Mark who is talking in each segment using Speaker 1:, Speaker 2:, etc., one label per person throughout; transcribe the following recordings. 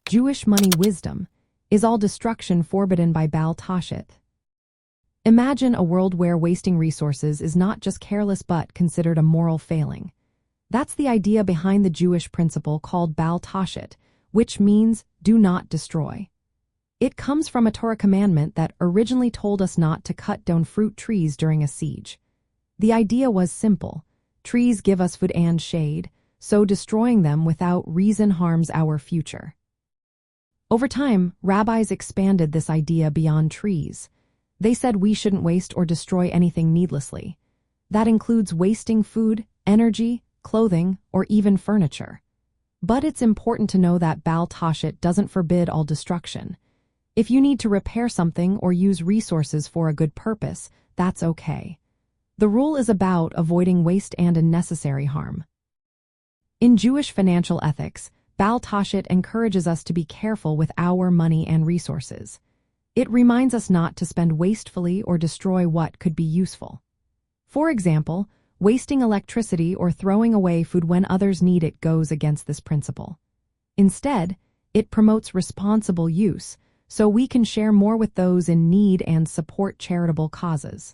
Speaker 1: Jewish money wisdom, is all destruction forbidden by Bal Tashchit. Imagine a world where wasting resources is not just careless but considered a moral failing. That's the idea behind the Jewish principle called Bal Tashchit, which means do not destroy. It comes from a Torah commandment that originally told us not to cut down fruit trees during a siege. The idea was simple. Trees give us food and shade, so destroying them without reason harms our future. Over time, rabbis expanded this idea beyond trees. They said we shouldn't waste or destroy anything needlessly. That includes wasting food, energy, clothing, or even furniture. But it's important to know that Bal Tashchit doesn't forbid all destruction. If you need to repair something or use resources for a good purpose, that's okay. The rule is about avoiding waste and unnecessary harm. In Jewish financial ethics, Bal Tashchit encourages us to be careful with our money and resources. It reminds us not to spend wastefully or destroy what could be useful. For example, wasting electricity or throwing away food when others need it goes against this principle. Instead, it promotes responsible use, so we can share more with those in need and support charitable causes.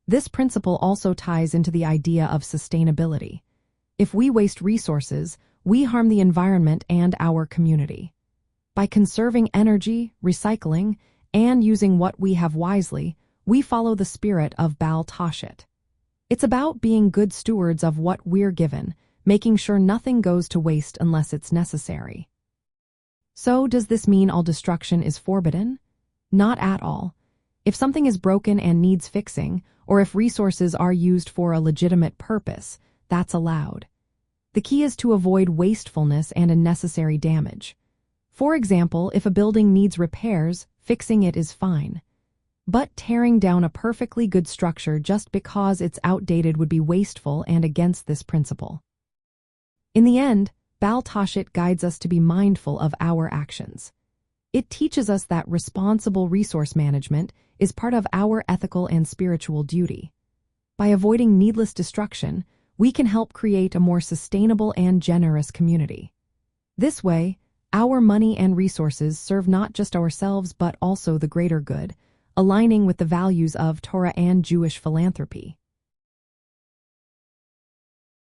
Speaker 1: This principle also ties into the idea of sustainability. If we waste resources, we harm the environment and our community. By conserving energy, recycling, and using what we have wisely, we follow the spirit of Bal Tashchit. It's about being good stewards of what we're given, making sure nothing goes to waste unless it's necessary. So, does this mean all destruction is forbidden? Not at all. If something is broken and needs fixing, or if resources are used for a legitimate purpose, that's allowed. The key is to avoid wastefulness and unnecessary damage. For example, if a building needs repairs, fixing it is fine. But tearing down a perfectly good structure just because it's outdated would be wasteful and against this principle. In the end, Bal Tashchit guides us to be mindful of our actions. It teaches us that responsible resource management is part of our ethical and spiritual duty. By avoiding needless destruction, we can help create a more sustainable and generous community. This way, our money and resources serve not just ourselves but also the greater good, aligning with the values of Torah and Jewish philanthropy.